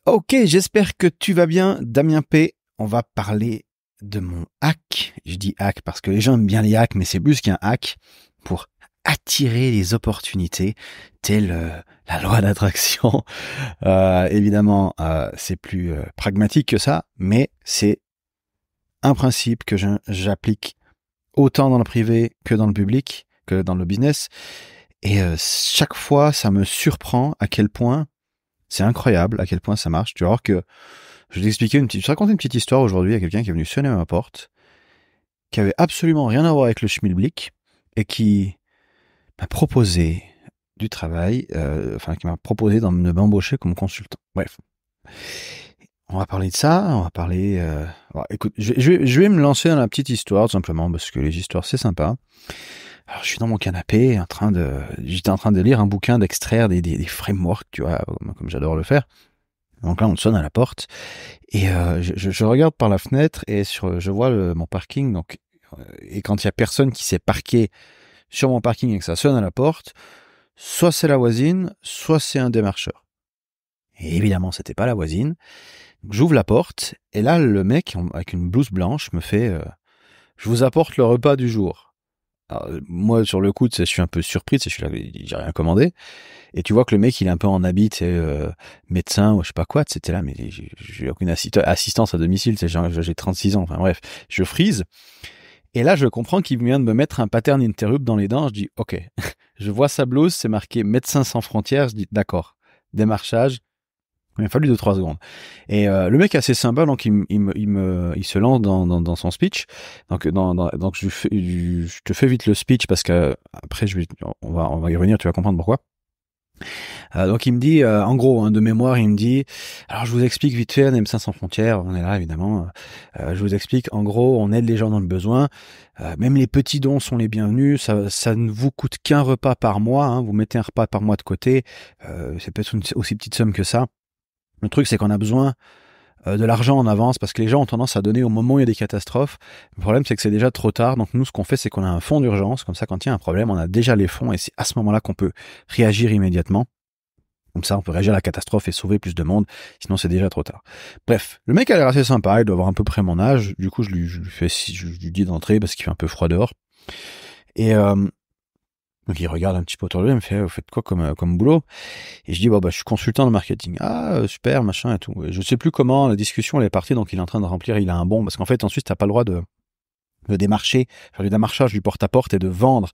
Ok, j'espère que tu vas bien, Damien P. On va parler de mon hack. Je dis hack parce que les gens aiment bien les hacks, mais c'est plus qu'un hack pour attirer les opportunités, telle la loi d'attraction. Évidemment, c'est plus pragmatique que ça, mais c'est un principe que j'applique autant dans le privé que dans le public, que dans le business. Et chaque fois, ça me surprend à quel point c'est incroyable, à quel point ça marche. Tu vas voir que je vais t'expliquer je te raconter une petite histoire aujourd'hui à quelqu'un qui est venu sonner à ma porte, qui avait absolument rien à voir avec le schmilblick et qui m'a proposé du travail, qui m'a proposé de m'embaucher comme consultant. Bref. On va parler de ça, on va parler... écoute, je vais me lancer dans la petite histoire, tout simplement, parce que les histoires, c'est sympa. Alors, je suis dans mon canapé, j'étais en train de lire un bouquin, d'extraire des frameworks, tu vois, comme j'adore le faire. Donc là, on sonne à la porte, et je regarde par la fenêtre, et je vois mon parking, donc, et quand il y a personne qui s'est parqué sur mon parking et que ça sonne à la porte, soit c'est la voisine, soit c'est un démarcheur. Et évidemment, c'était pas la voisine. J'ouvre la porte, et là, le mec, avec une blouse blanche, me fait je vous apporte le repas du jour. Alors, moi, sur le coup, je suis un peu surpris, je suis là, j'ai rien commandé. Et tu vois que le mec, il est un peu en habit, médecin ou je sais pas quoi, c'était là, mais j'ai aucune assistance à domicile, j'ai 36 ans, enfin bref, je freeze. Et là, je comprends qu'il vient de me mettre un pattern interrupt dans les dents, je dis, ok. Je vois sa blouse, c'est marqué Médecins sans frontières, je dis, d'accord, démarchage. Il m'a fallu 2-3 secondes. Et le mec est assez sympa, donc il se lance dans son speech. Donc je te fais vite le speech parce que après on va y revenir, tu vas comprendre pourquoi. Donc il me dit, en gros, de mémoire, il me dit, alors je vous explique vite fait, Médecins sans frontières, on est là évidemment. Je vous explique, en gros, on aide les gens dans le besoin. Même les petits dons sont les bienvenus. Ça ne vous coûte qu'un repas par mois. Hein, vous mettez un repas par mois de côté. C'est peut-être une aussi petite somme que ça. Le truc, c'est qu'on a besoin de l'argent en avance parce que les gens ont tendance à donner au moment où il y a des catastrophes. Le problème, c'est que c'est déjà trop tard. Donc nous, ce qu'on fait, c'est qu'on a un fonds d'urgence. Comme ça, quand il y a un problème, on a déjà les fonds et c'est à ce moment-là qu'on peut réagir immédiatement. Comme ça, on peut réagir à la catastrophe et sauver plus de monde. Sinon, c'est déjà trop tard. Bref, le mec a l'air assez sympa. Il doit avoir à peu près mon âge. Du coup, je lui dis d'entrer parce qu'il fait un peu froid dehors. Et donc il regarde un petit peu autour de lui, il me fait, vous faites quoi comme boulot? Et je dis, je suis consultant de marketing. Ah, super, machin et tout. Et je sais plus comment, la discussion, elle est partie, donc il est en train de remplir, il a un bon, parce qu'en fait, ensuite, t'as pas le droit de démarcher, faire du démarchage, du porte-à-porte et de vendre,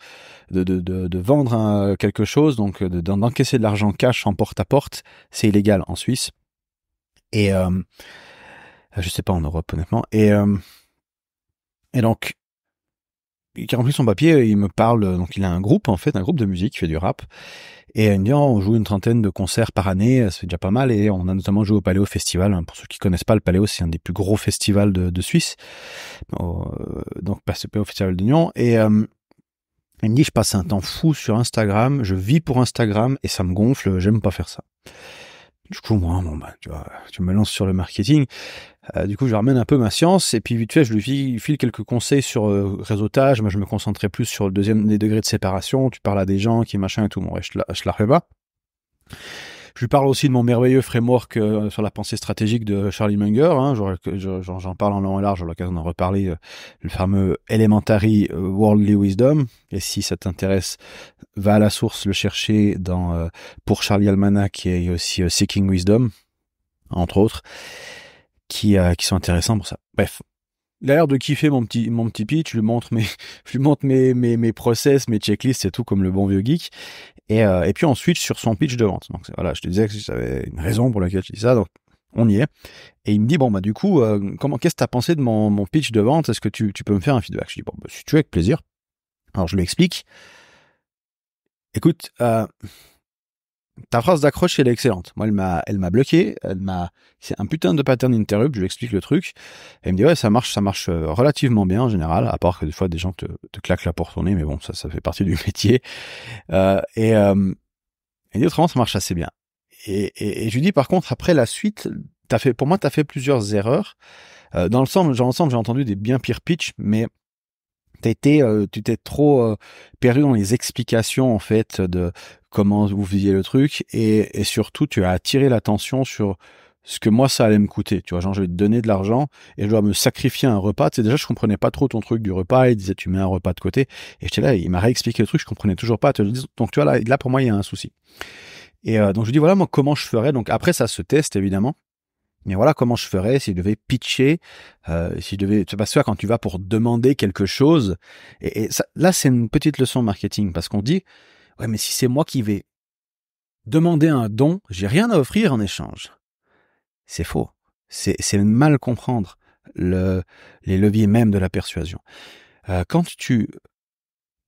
de vendre quelque chose, donc d'encaisser de l'argent cash en porte-à-porte, c'est illégal en Suisse. Et, je sais pas en Europe, honnêtement. Et donc, il remplit son papier, il me parle, donc il a un groupe, en fait, un groupe de musique qui fait du rap. Et il me dit, on joue une trentaine de concerts par année, c'est déjà pas mal, et on a notamment joué au Paléo Festival. Pour ceux qui connaissent pas, le Paléo, c'est un des plus gros festivals de Suisse. Donc, c'est au Festival de Nyon. Et il me dit, je passe un temps fou sur Instagram, je vis pour Instagram, et ça me gonfle, j'aime pas faire ça. Du coup, moi, tu vois, tu me lances sur le marketing. Du coup, je ramène un peu ma science et puis vite fait, je lui file quelques conseils sur réseautage. Moi, je me concentrais plus sur les degrés de séparation. Tu parles à des gens qui machin et tout. Bon, ouais, je la refais pas. Je lui parle aussi de mon merveilleux framework sur la pensée stratégique de Charlie Munger. Hein, j'en parle en long et large. J'ai l'occasion d'en reparler. Le fameux Elementary Worldly Wisdom. Et si ça t'intéresse, va à la source le chercher pour Charlie Almanac, qui est aussi Seeking Wisdom, entre autres. Qui sont intéressants pour ça. Bref. Il a l'air de kiffer mon petit pitch, je lui montre mes process, mes checklists et tout, comme le bon vieux geek. Et puis on switch sur son pitch de vente. Donc voilà, je te disais que j'avais une raison pour laquelle je dis ça, donc on y est. Et il me dit, du coup, qu'est-ce que t'as pensé de mon pitch de vente? Est-ce que tu peux me faire un feedback? Je dis, si tu veux, avec plaisir. Alors je lui explique. Écoute, ta phrase d'accroche, elle est excellente. Moi, elle m'a bloqué. C'est un putain de pattern interrupt. Je lui explique le truc. Elle me dit, ouais, ça marche relativement bien en général. À part que des fois, des gens te claquent la porte au nez, mais bon, ça fait partie du métier. Elle dit, autrement, ça marche assez bien. Et je lui dis, par contre, après la suite, t'as fait plusieurs erreurs. Dans l'ensemble, j'ai entendu des bien pires pitchs, mais tu t'es trop perdu dans les explications en fait de comment vous faisiez le truc et surtout tu as attiré l'attention sur ce que moi ça allait me coûter, tu vois, genre je vais te donner de l'argent et je dois me sacrifier un repas. Tu sais, déjà je comprenais pas trop ton truc du repas, il disait tu mets un repas de côté et j'étais là, il m'a réexpliqué le truc, je comprenais toujours pas. Donc tu vois là pour moi il y a un souci. Et donc je dis voilà moi comment je ferais. Donc après ça se teste évidemment. Mais voilà comment je ferais si je devais pitcher, si je devais, tu vois, quand tu vas pour demander quelque chose. Et ça, là c'est une petite leçon marketing parce qu'on dit ouais mais si c'est moi qui vais demander un don, j'ai rien à offrir en échange. C'est faux. C'est mal comprendre les leviers même de la persuasion. Quand tu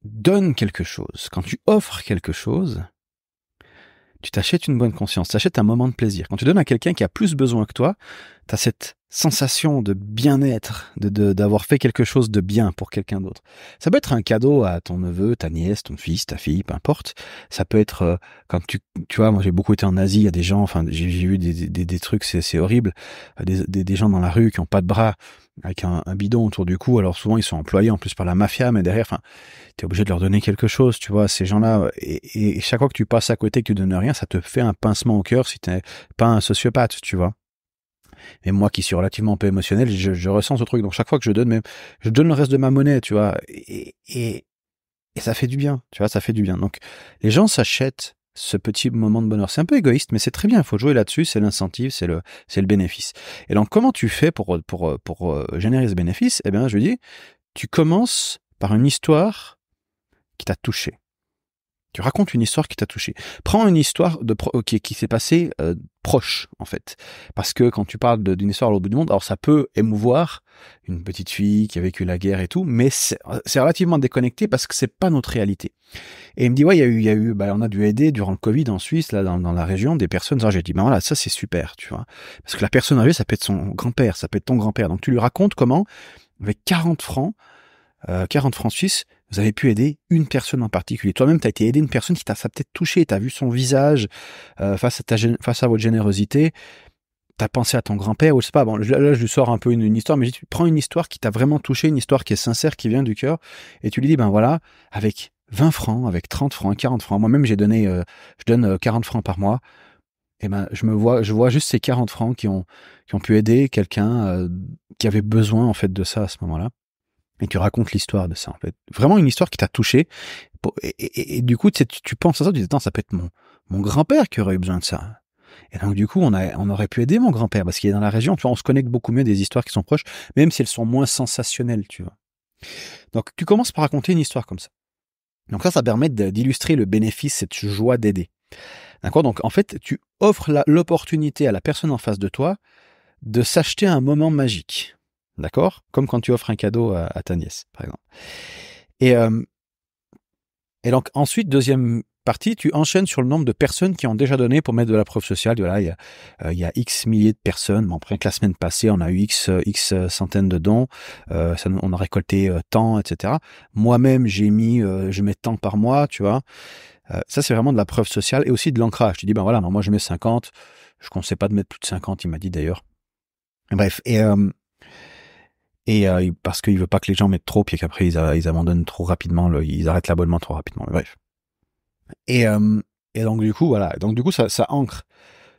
donnes quelque chose, quand tu offres quelque chose, tu t'achètes une bonne conscience, tu t'achètes un moment de plaisir. Quand tu donnes à quelqu'un qui a plus besoin que toi, tu as cette sensation de bien-être, d'avoir fait quelque chose de bien pour quelqu'un d'autre. Ça peut être un cadeau à ton neveu, ta nièce, ton fils, ta fille, peu importe. Ça peut être quand tu vois, moi j'ai beaucoup été en Asie, il y a des gens, enfin j'ai vu des trucs, c'est horrible, des gens dans la rue qui ont pas de bras, avec un bidon autour du cou. Alors souvent ils sont employés en plus par la mafia, mais derrière, enfin, t'es obligé de leur donner quelque chose, tu vois, ces gens-là. Et chaque fois que tu passes à côté, que tu donnes rien, ça te fait un pincement au cœur si t'es pas un sociopathe, tu vois. Et moi qui suis relativement peu émotionnel, je ressens ce truc. Donc chaque fois que je donne, même, je donne le reste de ma monnaie, tu vois. Et ça fait du bien, tu vois, ça fait du bien. Donc les gens s'achètent ce petit moment de bonheur. C'est un peu égoïste, mais c'est très bien. Il faut jouer là-dessus. C'est l'incentive, c'est le bénéfice. Et donc comment tu fais pour générer ce bénéfice? Eh bien, je dis, tu commences par une histoire qui t'a touché. Tu racontes une histoire qui t'a touché. Prends une histoire qui s'est passée proche, en fait. Parce que quand tu parles d'une histoire à l'autre bout du monde, alors ça peut émouvoir une petite fille qui a vécu la guerre et tout, mais c'est relativement déconnecté parce que c'est pas notre réalité. Et il me dit, ouais, il y a eu, on a dû aider durant le Covid en Suisse, là, dans la région, des personnes âgées. J'ai dit, voilà, ça c'est super, tu vois. Parce que la personne âgée, ça peut être son grand-père, ça peut être ton grand-père. Donc tu lui racontes comment, avec 40 francs suisses, vous avez pu aider une personne en particulier. Toi-même, tu as été aidé une personne qui t'a peut-être touché, tu as vu son visage face à votre générosité, tu as pensé à ton grand-père, ou je sais pas, bon, là je lui sors un peu une histoire, mais tu prends une histoire qui t'a vraiment touché, une histoire qui est sincère, qui vient du cœur, et tu lui dis, ben voilà, avec 20 francs, avec 30 francs, 40 francs, moi-même je donne 40 francs par mois, et ben je vois juste ces 40 francs qui ont pu aider quelqu'un qui avait besoin en fait de ça à ce moment-là. Et tu racontes l'histoire de ça, en fait. Vraiment une histoire qui t'a touché. Et du coup, tu penses à ça, tu dis, attends, ça peut être mon grand-père qui aurait eu besoin de ça. Et donc, du coup, on aurait pu aider mon grand-père parce qu'il est dans la région. Tu vois, on se connecte beaucoup mieux des histoires qui sont proches, même si elles sont moins sensationnelles, tu vois. Donc, tu commences par raconter une histoire comme ça. Donc ça permet d'illustrer le bénéfice, cette joie d'aider. D'accord? Donc, en fait, tu offres l'opportunité à la personne en face de toi de s'acheter un moment magique. D'accord? Comme quand tu offres un cadeau à ta nièce, par exemple. Et donc, ensuite, deuxième partie, tu enchaînes sur le nombre de personnes qui ont déjà donné pour mettre de la preuve sociale. Voilà, il y a X milliers de personnes. Bon, après que la semaine passée, on a eu X centaines de dons. On a récolté tant, etc. Moi-même, je mets tant par mois, tu vois. Ça, c'est vraiment de la preuve sociale et aussi de l'ancrage. Tu dis, ben voilà, moi, je mets 50. Je ne conseille pas de mettre plus de 50, il m'a dit d'ailleurs. Bref, parce qu'il veut pas que les gens mettent trop, puis qu'après ils abandonnent trop rapidement, ils arrêtent l'abonnement trop rapidement. Bref. Et donc du coup, voilà. Donc du coup, ça ancre.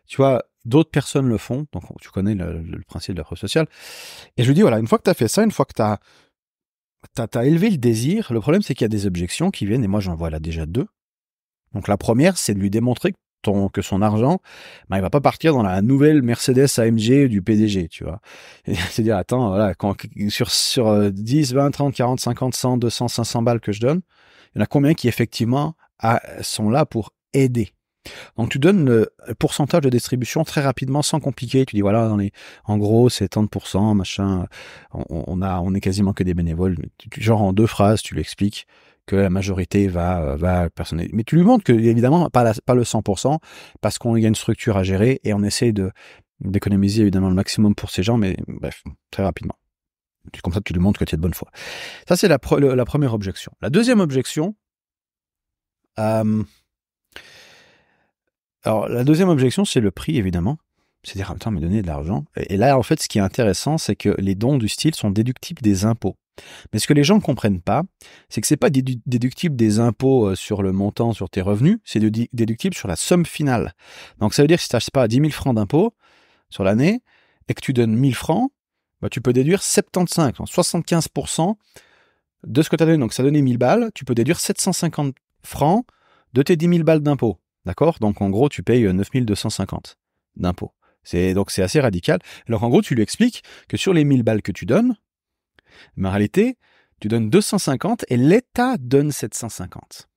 Tu vois, d'autres personnes le font, donc tu connais le principe de la preuve sociale. Et je lui dis, voilà, une fois que tu as fait ça, une fois que t'as élevé le désir, le problème c'est qu'il y a des objections qui viennent, et moi j'en vois là déjà deux. Donc la première, c'est de lui démontrer que son argent, il va pas partir dans la nouvelle Mercedes AMG du PDG, tu vois. C'est-à-dire, attends, voilà, sur 10, 20, 30, 40, 50, 100, 200, 500 balles que je donne, il y en a combien qui effectivement sont là pour aider? Donc tu donnes le pourcentage de distribution très rapidement, sans compliquer. Tu dis voilà, en gros c'est tant de pourcents, machin. On est quasiment que des bénévoles. Genre en 2 phrases, tu lui expliques que la majorité va personnel. Mais tu lui montres que évidemment pas le 100%, parce qu'il y a une structure à gérer et on essaie d'économiser évidemment le maximum pour ces gens, mais bref, très rapidement. Comme ça, tu lui montres que tu es de bonne foi. Ça, c'est la première objection. La deuxième objection, alors, la deuxième objection, c'est le prix, évidemment. C'est-à-dire, attends, mais donner de l'argent. Et là, en fait, ce qui est intéressant, c'est que les dons du style sont déductibles des impôts. Mais ce que les gens ne comprennent pas, c'est que c'est pas déductible des impôts sur le montant, sur tes revenus, c'est déductible sur la somme finale. Donc, ça veut dire que si tu n'achètes pas 10 000 francs d'impôts, sur l'année et que tu donnes 1000 francs, bah, tu peux déduire 75, donc 75% de ce que tu as donné. Donc, ça donnait 1000 balles, tu peux déduire 750 francs de tes 10 000 balles d'impôts. D'accord? Donc, en gros, tu payes 9250 d'impôts. Donc, c'est assez radical. Alors, en gros, tu lui expliques que sur les 1000 balles que tu donnes, mais en réalité, tu donnes 250 et l'État donne 750.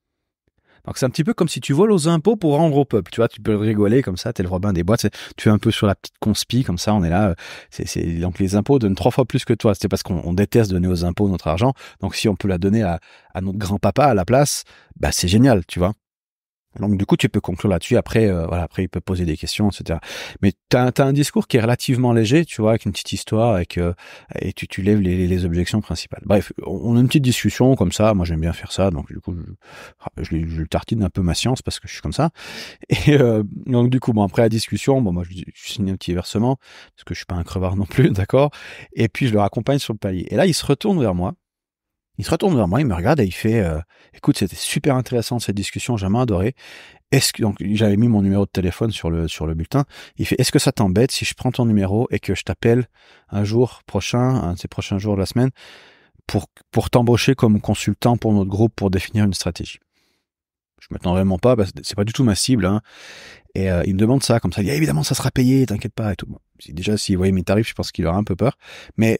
Donc c'est un petit peu comme si tu voles aux impôts pour rendre au peuple. Tu vois, tu peux rigoler comme ça, t'es le Robin des boîtes. Tu fais un peu sur la petite conspi, comme ça, on est là. Donc les impôts donnent 3 fois plus que toi. C'est parce qu'on déteste donner aux impôts notre argent. Donc si on peut la donner à notre grand-papa à la place, bah c'est génial, tu vois. Donc du coup, tu peux conclure là-dessus. Après, après, il peut poser des questions, etc. Mais t'as un discours qui est relativement léger, tu vois, avec une petite histoire, et tu lèves les objections principales. Bref, on a une petite discussion comme ça. Moi, j'aime bien faire ça. Donc du coup, je tartine un peu ma science parce que je suis comme ça. Et donc du coup, bon, après la discussion, bon, moi, je signe un petit versement parce que je suis pas un crevard non plus, d'accord. Et puis je le raccompagne sur le palier. Et là, il se retourne vers moi. Il me regarde et il fait écoute, c'était super intéressant cette discussion, j'ai vraiment adoré. Donc j'avais mis mon numéro de téléphone sur le bulletin. Il fait est-ce que ça t'embête si je prends ton numéro et que je t'appelle un jour prochain, un de ces prochains jours de la semaine, pour t'embaucher comme consultant pour notre groupe pour définir une stratégie. Je m'attends vraiment pas, parce que c'est pas du tout ma cible, hein. Et il me demande ça, comme ça, il dit évidemment ça sera payé, t'inquiète pas et tout. Bon, déjà s'il voyait mes tarifs, je pense qu'il aurait un peu peur. Mais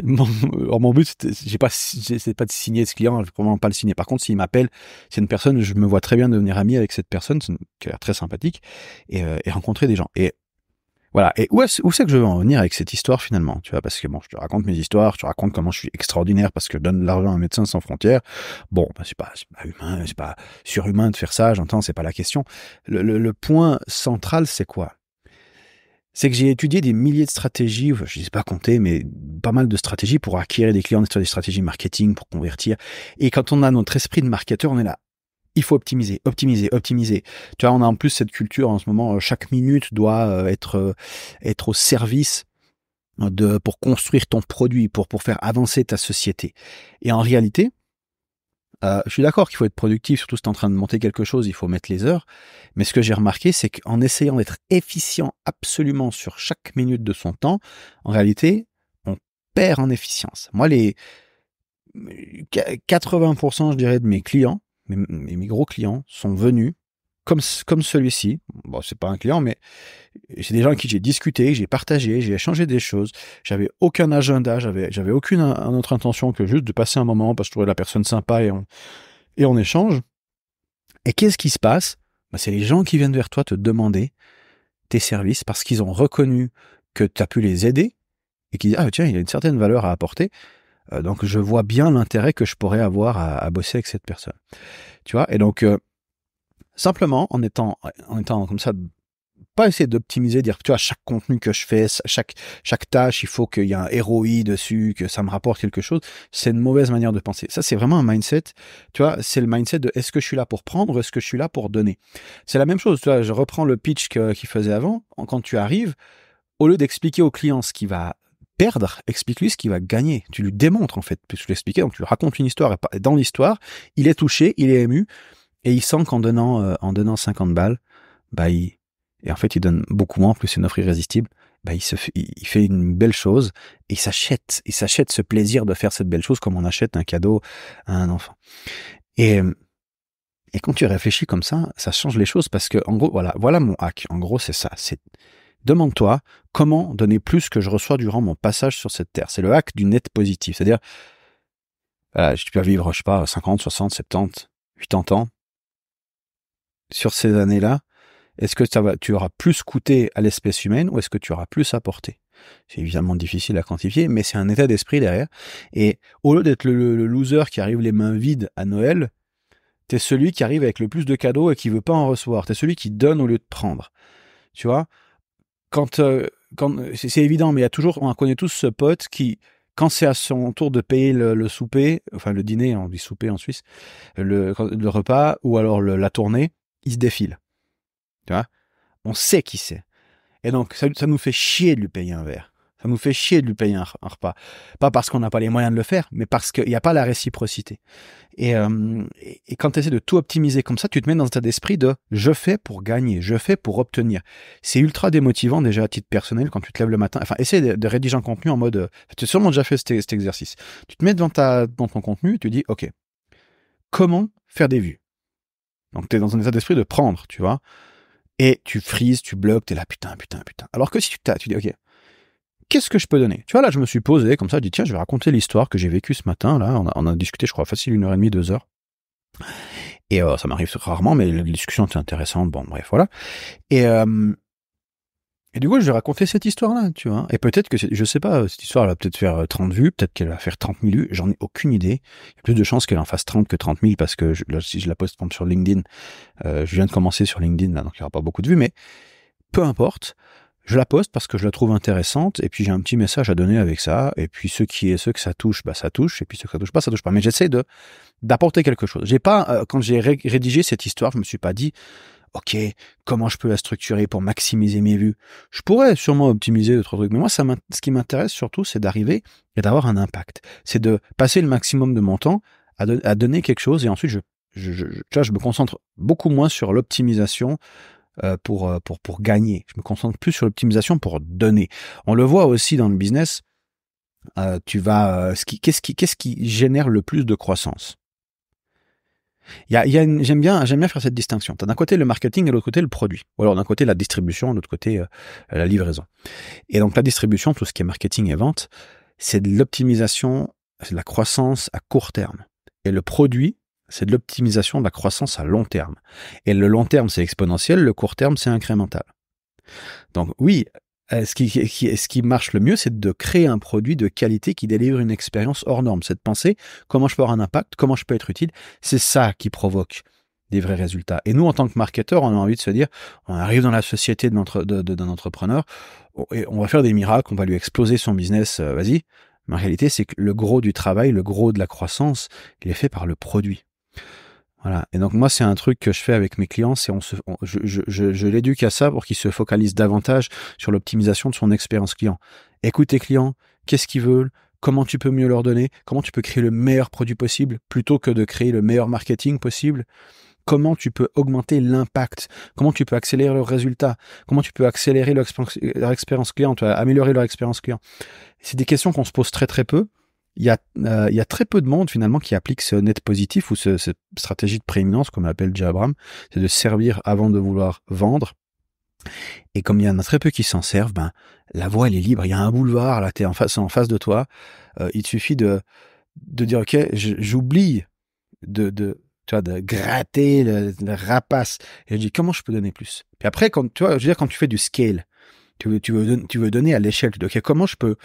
mon but, c'est pas de signer ce client, je vais vraiment pas le signer. Par contre, s'il m'appelle, c'est une personne, je me vois très bien devenir ami avec cette personne, qui a l'air très sympathique, et rencontrer des gens. Et voilà. Et où c'est que je veux en venir avec cette histoire finalement, tu vois, parce que bon, je te raconte mes histoires, je te raconte comment je suis extraordinaire parce que je donne de l'argent à un médecin sans frontières. Bon, bah, c'est pas humain, c'est pas surhumain de faire ça, j'entends, c'est pas la question. Le point central, c'est quoi? C'est que j'ai étudié des milliers de stratégies, je ne sais pas compter, mais pas mal de stratégies pour acquérir des clients, des stratégies marketing, pour convertir. Et quand on a notre esprit de marketeur, on est là. Il faut optimiser, optimiser, optimiser. Tu vois, on a en plus cette culture en ce moment, chaque minute doit être au service pour construire ton produit, pour faire avancer ta société. Et en réalité, je suis d'accord qu'il faut être productif, surtout si tu es en train de monter quelque chose, il faut mettre les heures. Mais ce que j'ai remarqué, c'est qu'en essayant d'être efficient absolument sur chaque minute de son temps, en réalité, on perd en efficience. Moi, les 80%, je dirais, de mes clients, mes gros clients, sont venus comme celui-ci. Bon, c'est pas un client, mais c'est des gens avec qui j'ai discuté, j'ai partagé, j'ai échangé des choses. J'avais aucun agenda, j'avais aucune autre intention que juste de passer un moment parce que je trouvais la personne sympa et on échange. Et qu'est-ce qui se passe? Bah, c'est les gens qui viennent vers toi te demander tes services parce qu'ils ont reconnu que tu as pu les aider et qui disent ah tiens, il y a une certaine valeur à apporter. Donc je vois bien l'intérêt que je pourrais avoir à bosser avec cette personne. Tu vois? Et donc simplement en étant comme ça, pas essayer d'optimiser, dire tu vois chaque contenu que je fais, chaque tâche, il faut qu'il y ait un ROI dessus, que ça me rapporte quelque chose. C'est une mauvaise manière de penser. Ça c'est vraiment un mindset. Tu vois, c'est le mindset de est-ce que je suis là pour prendre ou est-ce que je suis là pour donner. C'est la même chose. Tu vois, je reprends le pitch qu'il faisait avant. Quand tu arrives, au lieu d'expliquer au client ce qu'il va perdre, explique-lui ce qu'il va gagner. Tu lui démontres en fait, puisque tu l'expliquais, donc tu lui racontes une histoire et dans l'histoire, il est touché, il est ému et il sent qu'en donnant 50 balles, bah et en fait il donne beaucoup moins, en plus c'est une offre irrésistible, bah il fait une belle chose et il s'achète ce plaisir de faire cette belle chose comme on achète un cadeau à un enfant. Et quand tu réfléchis comme ça change les choses parce que en gros voilà mon hack. En gros c'est ça, c'est demande-toi comment donner plus que je reçois durant mon passage sur cette terre. C'est le hack du net positif. C'est-à-dire, tu peux vivre, je sais pas, 50, 60, 70, 80 ans. Sur ces années-là, est-ce que tu auras plus coûté à l'espèce humaine ou est-ce que tu auras plus apporté? C'est évidemment difficile à quantifier, mais c'est un état d'esprit derrière. Et au lieu d'être le loser qui arrive les mains vides à Noël, t'es celui qui arrive avec le plus de cadeaux et qui veut pas en recevoir. T'es celui qui donne au lieu de prendre. Tu vois? Quand c'est évident, mais on connaît tous ce pote qui, quand c'est à son tour de payer le souper, enfin le dîner, on dit souper en Suisse, le repas ou alors la tournée, il se défile. Tu vois, on sait qui c'est. Et donc ça nous fait chier de lui payer un verre. Ça nous fait chier de lui payer un repas. Pas parce qu'on n'a pas les moyens de le faire, mais parce qu'il n'y a pas la réciprocité. Et quand tu essaies de tout optimiser comme ça, tu te mets dans un état d'esprit de je fais pour gagner, je fais pour obtenir. C'est ultra démotivant déjà à titre personnel quand tu te lèves le matin. Enfin, essaie de rédiger un contenu en mode. Tu as sûrement déjà fait cet exercice. Tu te mets devant ton contenu et tu dis ok, comment faire des vues. Donc tu es dans un état d'esprit de prendre, tu vois. Et tu frises, tu bloques, t'es là putain. Alors que si tu dis ok, qu'est-ce que je peux donner? Tu vois, là, je me suis posé comme ça, je dis tiens, je vais raconter l'histoire que j'ai vécue ce matin. Là, on a discuté, je crois, facile 1h30, 2 heures. Et ça m'arrive rarement, mais la discussion était intéressante. Bon, bref, voilà. Et du coup, je vais raconter cette histoire-là, tu vois. Et peut-être que, je sais pas, cette histoire, elle va peut-être faire 30 vues, peut-être qu'elle va faire 30 000 vues, j'en ai aucune idée. Il y a plus de chances qu'elle en fasse 30 que 30 000 parce que là, si je la poste sur LinkedIn, je viens de commencer sur LinkedIn, là, donc il n'y aura pas beaucoup de vues, mais peu importe. Je la poste parce que je la trouve intéressante, et puis j'ai un petit message à donner avec ça, et puis ceux que ça touche, bah ça touche, et puis ceux que ça touche pas. Mais j'essaie d'apporter quelque chose. J'ai pas, quand j'ai rédigé cette histoire, je me suis pas dit, ok, comment je peux la structurer pour maximiser mes vues? Je pourrais sûrement optimiser d'autres trucs, mais moi, ce qui m'intéresse surtout, c'est d'arriver et d'avoir un impact. C'est de passer le maximum de mon temps à donner quelque chose, et ensuite je me concentre beaucoup moins sur l'optimisation pour gagner. Je me concentre plus sur l'optimisation pour donner. On le voit aussi dans le business. Qu'est-ce qui génère le plus de croissance? J'aime bien faire cette distinction. T'as d'un côté le marketing et de l'autre côté le produit. Ou alors d'un côté la distribution, de l'autre côté la livraison. Et donc la distribution, tout ce qui est marketing et vente, c'est de l'optimisation, c'est de la croissance à court terme. Et le produit, c'est de l'optimisation de la croissance à long terme. Et le long terme, c'est exponentiel, le court terme, c'est incrémental. Donc oui, ce qui marche le mieux, c'est de créer un produit de qualité qui délivre une expérience hors norme. C'est de penser comment je peux avoir un impact, comment je peux être utile. C'est ça qui provoque des vrais résultats. Et nous, en tant que marketeurs, on a envie de se dire, on arrive dans la société d'un entrepreneur, et on va faire des miracles, on va lui exploser son business, vas-y. Mais en réalité, c'est que le gros du travail, le gros de la croissance, il est fait par le produit. Voilà. Et donc moi, c'est un truc que je fais avec mes clients, c'est je l'éduque à ça pour qu'ils se focalisent davantage sur l'optimisation de son expérience client. Écoute tes clients, qu'est-ce qu'ils veulent, comment tu peux mieux leur donner, comment tu peux créer le meilleur produit possible plutôt que de créer le meilleur marketing possible. Comment tu peux augmenter l'impact, comment tu peux accélérer leurs résultats, comment tu peux accélérer leur expérience client, améliorer leur expérience client. C'est des questions qu'on se pose très très peu. Il y a très peu de monde finalement qui applique ce net positif ou cette stratégie de prééminence, comme l'appelle Jay Abraham, c'est de servir avant de vouloir vendre. Et comme il y en a très peu qui s'en servent, ben la voie elle est libre. Il y a un boulevard là, t'es en face de toi. Il te suffit de dire ok, j'oublie de gratter le rapace. Et je dis comment je peux donner plus. Puis après quand quand tu fais du scale, tu veux donner à l'échelle. Tu dis ok, comment je peux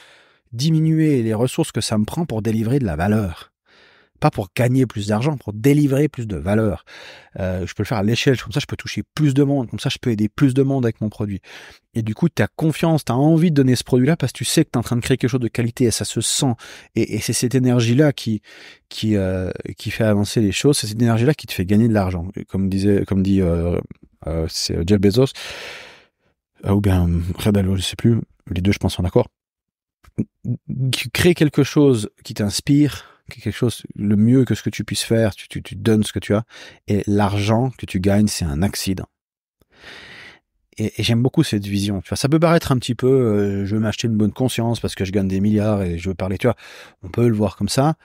diminuer les ressources que ça me prend pour délivrer de la valeur. Pas pour gagner plus d'argent, pour délivrer plus de valeur. Je peux le faire à l'échelle, comme ça je peux toucher plus de monde, comme ça je peux aider plus de monde avec mon produit. Et du coup, tu as confiance, tu as envie de donner ce produit-là parce que tu sais que tu es en train de créer quelque chose de qualité et ça se sent. Et c'est cette énergie-là qui fait avancer les choses, c'est cette énergie-là qui te fait gagner de l'argent. Comme dit c'est Jeff Bezos, ou bien Red Allo, je sais plus, les deux je pense sont d'accord. Tu crées quelque chose qui t'inspire, quelque chose le mieux que ce que tu puisses faire, tu donnes ce que tu as, et l'argent que tu gagnes, c'est un accident. Et j'aime beaucoup cette vision. Tu vois, ça peut paraître un petit peu, je veux m'acheter une bonne conscience parce que je gagne des milliards et je veux parler. Tu vois, on peut le voir comme ça.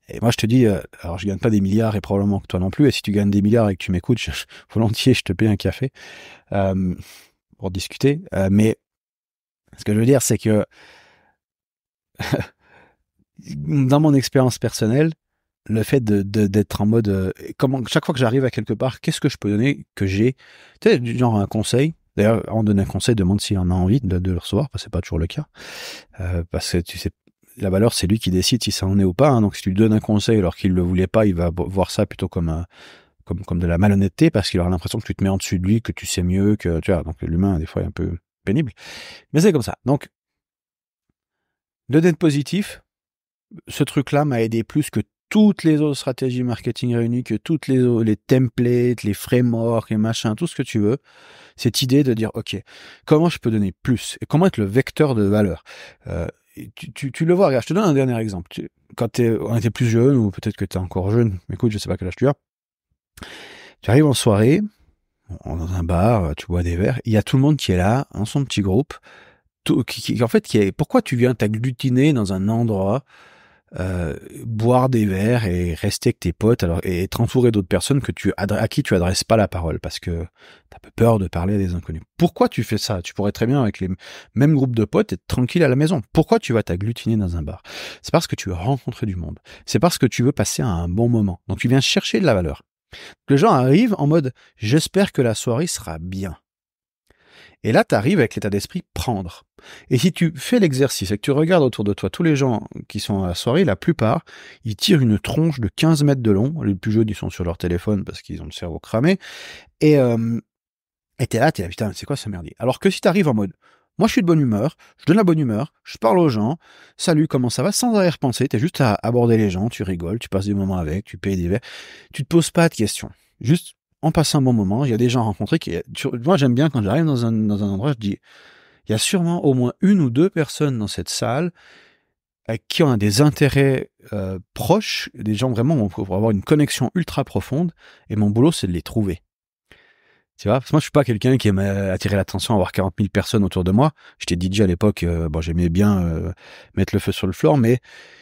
Et moi, je te dis, alors je gagne pas des milliards et probablement que toi non plus. Et si tu gagnes des milliards et que tu m'écoutes, volontiers, je te paye un café pour discuter. Mais ce que je veux dire, c'est que dans mon expérience personnelle, le fait d'être en mode chaque fois que j'arrive à quelque part, qu'est-ce que je peux donner que j'ai, tu sais, genre un conseil. D'ailleurs, on donne un conseil, demande s'il en a envie de le recevoir, parce que c'est pas toujours le cas. Parce que tu sais, la valeur, c'est lui qui décide si ça en est ou pas. Hein. Donc si tu lui donnes un conseil alors qu'il le voulait pas, il va voir ça plutôt comme de la malhonnêteté, parce qu'il aura l'impression que tu te mets en dessus de lui, que tu sais mieux, que tu vois. Donc l'humain des fois est un peu pénible, mais c'est comme ça. Donc le net positif, ce truc-là m'a aidé plus que toutes les autres stratégies marketing réunies, que toutes les templates, les frameworks, les machins, tout ce que tu veux, cette idée de dire, OK, comment je peux donner plus et comment être le vecteur de valeur. Tu le vois, regarde, je te donne un dernier exemple. Quand on était plus jeune, ou peut-être que tu es encore jeune, mais écoute, je sais pas quel âge tu as, tu arrives en soirée, dans un bar, tu bois des verres, il y a tout le monde qui est là, dans son petit groupe, pourquoi tu viens t'agglutiner dans un endroit, boire des verres et rester avec tes potes, alors, et être entouré d'autres personnes à qui tu adresses pas la parole parce que t'as peu peur de parler à des inconnus. Pourquoi tu fais ça? Tu pourrais très bien, avec les mêmes groupes de potes, être tranquille à la maison. Pourquoi tu vas t'agglutiner dans un bar? C'est parce que tu veux rencontrer du monde. C'est parce que tu veux passer un bon moment. Donc tu viens chercher de la valeur. Les gens arrivent en mode « j'espère que la soirée sera bien ». Et là, tu arrives avec l'état d'esprit prendre. Et si tu fais l'exercice et que tu regardes autour de toi, tous les gens qui sont à la soirée, la plupart, ils tirent une tronche de 15 mètres de long. Les plus jeunes, ils sont sur leur téléphone parce qu'ils ont le cerveau cramé. Et t'es là, putain, c'est quoi ce merdier? Alors que si tu arrives en mode, moi je suis de bonne humeur, je donne la bonne humeur, je parle aux gens, salut, comment ça va, sans arrière-pensée, t'es juste à aborder les gens, tu rigoles, tu passes des moments avec, tu payes des verres, tu te poses pas de questions. Juste, on passe un bon moment, il y a des gens rencontrés moi j'aime bien quand j'arrive dans un endroit, je dis, il y a sûrement au moins une ou deux personnes dans cette salle avec qui on a des intérêts proches, des gens vraiment où on peut avoir une connexion ultra profonde, et mon boulot c'est de les trouver. Tu vois, parce que moi je suis pas quelqu'un qui aime attirer l'attention, avoir 40 000 personnes autour de moi. J'étais DJ à l'époque, j'aimais bien mettre le feu sur le floor, mais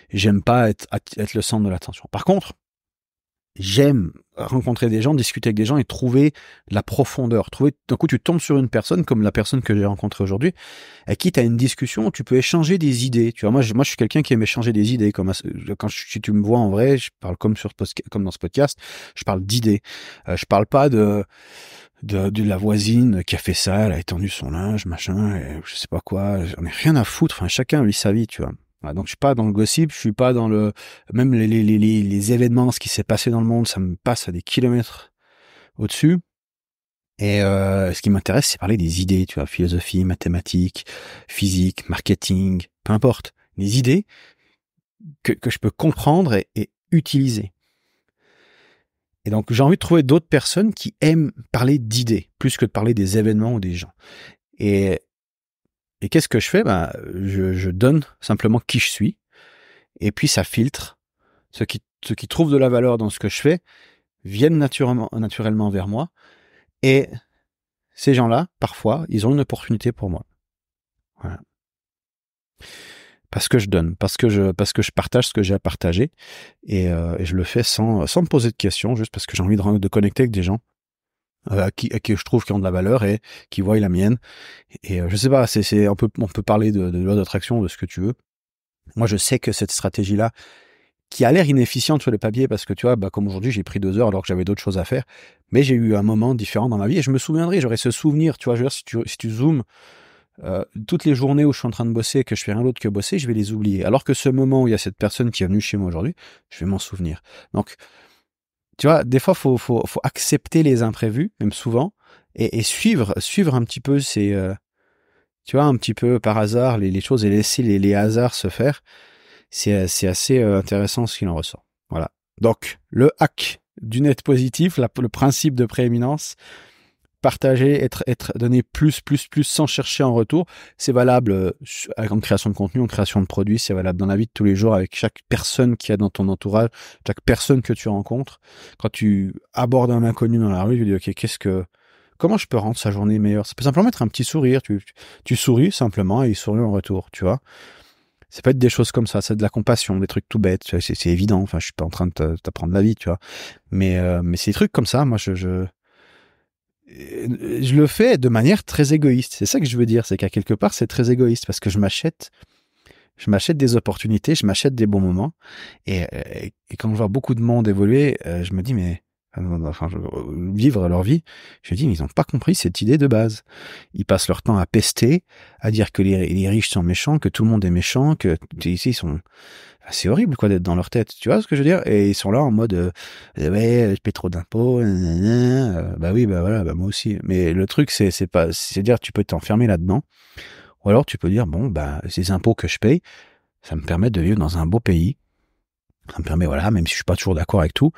j'aime pas être le centre de l'attention. Par contre, j'aime rencontrer des gens, discuter avec des gens et trouver la profondeur. D'un coup, tu tombes sur une personne comme la personne que j'ai rencontrée aujourd'hui, avec qui tu as une discussion où tu peux échanger des idées. Tu vois, moi je suis quelqu'un qui aime échanger des idées. Si tu me vois en vrai, je parle comme dans ce podcast, je parle d'idées. Je parle pas de la voisine qui a fait ça, elle a étendu son linge, machin, et je sais pas quoi. J'en ai rien à foutre. Enfin, chacun vit sa vie, tu vois. Voilà, donc je suis pas dans le gossip, je suis pas dans même les événements, ce qui s'est passé dans le monde, ça me passe à des kilomètres au-dessus. Et ce qui m'intéresse, c'est parler des idées, tu vois, philosophie, mathématiques, physique, marketing, peu importe, les idées que je peux comprendre et utiliser. Et donc j'ai envie de trouver d'autres personnes qui aiment parler d'idées plus que de parler des événements ou des gens. Et qu'est-ce que je fais? Je donne simplement qui je suis, et puis ça filtre. Ceux qui trouvent de la valeur dans ce que je fais viennent naturellement vers moi, et ces gens-là, parfois, ils ont une opportunité pour moi. Voilà. Parce que je donne, parce que je partage ce que j'ai à partager, et je le fais sans me poser de questions, juste parce que j'ai envie de connecter avec des gens à qui je trouve qui ont de la valeur et qui voient la mienne. Et je sais pas, on peut parler de loi d'attraction, de ce que tu veux. Moi, je sais que cette stratégie-là, qui a l'air inefficiente sur le papier, parce que tu vois, comme aujourd'hui, j'ai pris 2 heures alors que j'avais d'autres choses à faire, mais j'ai eu un moment différent dans ma vie et je me souviendrai, j'aurai ce souvenir, tu vois, je veux dire, si tu zoomes, toutes les journées où je suis en train de bosser et que je fais rien d'autre que bosser, je vais les oublier. Alors que ce moment où il y a cette personne qui est venue chez moi aujourd'hui, je vais m'en souvenir. Donc, tu vois, des fois, faut accepter les imprévus, même souvent, et suivre un petit peu tu vois, un petit peu par hasard les choses, et laisser les hasards se faire. C'est assez intéressant ce qu'il en ressort. Voilà. Donc, le hack du net positif, le principe de prééminence, partager, donner plus sans chercher en retour, c'est valable en création de contenu, en création de produits, c'est valable dans la vie de tous les jours avec chaque personne qu'il y a dans ton entourage, chaque personne que tu rencontres. Quand tu abordes un inconnu dans la rue, tu dis, OK, comment je peux rendre sa journée meilleure? Ça peut simplement être un petit sourire. Tu souris simplement et il sourit en retour, tu vois. Ça peut être des choses comme ça, c'est de la compassion, des trucs tout bêtes, c'est évident. Enfin, je suis pas en train de t'apprendre la vie, tu vois. Mais c'est des trucs comme ça, moi, je le fais de manière très égoïste. C'est ça que je veux dire, c'est qu'à quelque part, c'est très égoïste parce que je m'achète des opportunités, je m'achète des bons moments. Et quand je vois beaucoup de monde évoluer, je me dis, mais vivre leur vie, je me dis, mais ils n'ont pas compris cette idée de base. Ils passent leur temps à pester, à dire que les riches sont méchants, que tout le monde est méchant, que ici ils sont... C'est horrible quoi d'être dans leur tête, tu vois ce que je veux dire? Et ils sont là en mode ouais, je paie trop d'impôts, bah oui, bah voilà, bah moi aussi. Mais le truc c'est dire tu peux t'enfermer là-dedans, ou alors tu peux dire bon bah ces impôts que je paye, ça me permet de vivre dans un beau pays Ça me permet, voilà, même si je suis pas toujours d'accord avec tout.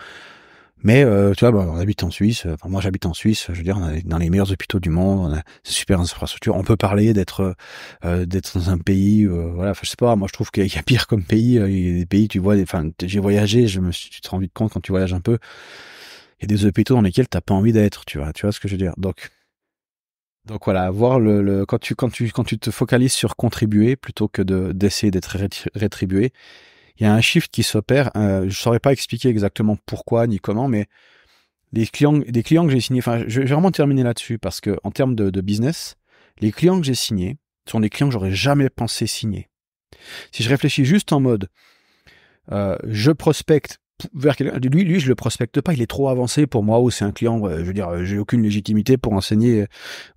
Mais tu vois, on habite en Suisse. Enfin, moi, j'habite en Suisse. Je veux dire, on est dans les meilleurs hôpitaux du monde. On a des super infrastructures. On peut parler d'être dans un pays. Voilà. Enfin, je sais pas. Moi, je trouve qu'il y a pire comme pays. Il y a des pays, tu vois. Enfin, j'ai voyagé. Tu te rends vite compte quand tu voyages un peu. Il y a des hôpitaux dans lesquels t'as pas envie d'être. Tu vois. Tu vois ce que je veux dire. Donc voilà, voir quand tu te focalises sur contribuer plutôt que d'essayer d'être rétribué, il y a un shift qui s'opère. Je saurais pas expliquer exactement pourquoi ni comment, mais des clients que j'ai signés, enfin, je vais vraiment terminer là-dessus parce que en termes de business, les clients que j'ai signés sont des clients que j'aurais jamais pensé signer. Si je réfléchis juste en mode, je prospecte vers quelqu'un, lui, je le prospecte pas, il est trop avancé pour moi, ou c'est un client, je veux dire, j'ai aucune légitimité pour enseigner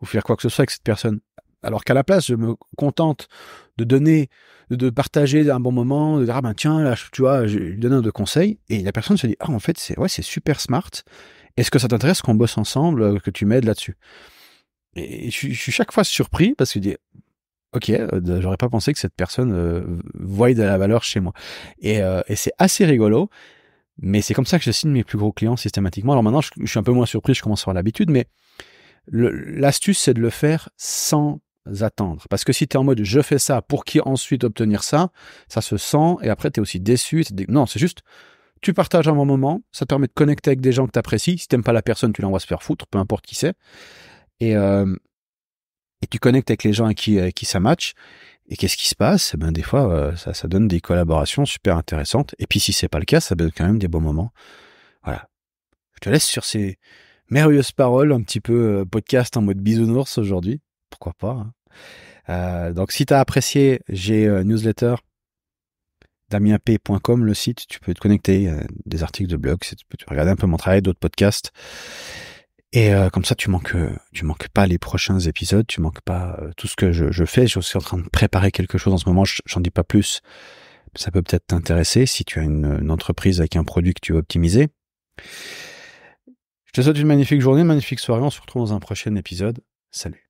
ou faire quoi que ce soit avec cette personne. Alors qu'à la place, je me contente de donner, de partager un bon moment, de dire, ah ben tiens, là, tu vois, je lui donne un de conseils, et la personne se dit, ah en fait, c'est super smart. Est-ce que ça t'intéresse qu'on bosse ensemble, que tu m'aides là-dessus? Et je suis chaque fois surpris parce que je dis, ok, j'aurais pas pensé que cette personne voie de la valeur chez moi. Et c'est assez rigolo, mais c'est comme ça que je signe mes plus gros clients systématiquement. Alors maintenant, je suis un peu moins surpris, je commence à avoir l'habitude, mais l'astuce, c'est de le faire sans attendre. Parce que si tu es en mode je fais ça pour qui ensuite obtenir ça, ça se sent et après tu es aussi déçu. Non, c'est juste tu partages un bon moment, ça te permet de connecter avec des gens que tu apprécies. Si t'aimes pas la personne, tu l'envoies se faire foutre, peu importe qui c'est. Et tu connectes avec les gens avec qui ça match. Et qu'est-ce qui se passe? Eh ben, des fois, ça donne des collaborations super intéressantes. Et puis si c'est pas le cas, ça donne quand même des bons moments. Voilà. Je te laisse sur ces merveilleuses paroles, un petit peu podcast en mode bisounours aujourd'hui. Pourquoi pas, hein. Donc si tu as apprécié, j'ai newsletter damienp.com, le site, tu peux te connecter, des articles de blog, tu peux regarder un peu mon travail, d'autres podcasts. Et comme ça, tu manques pas les prochains épisodes, tu manques pas tout ce que je fais. Je suis en train de préparer quelque chose en ce moment, j'en dis pas plus. Ça peut peut-être t'intéresser si tu as une entreprise avec un produit que tu veux optimiser. Je te souhaite une magnifique journée, une magnifique soirée. On se retrouve dans un prochain épisode. Salut.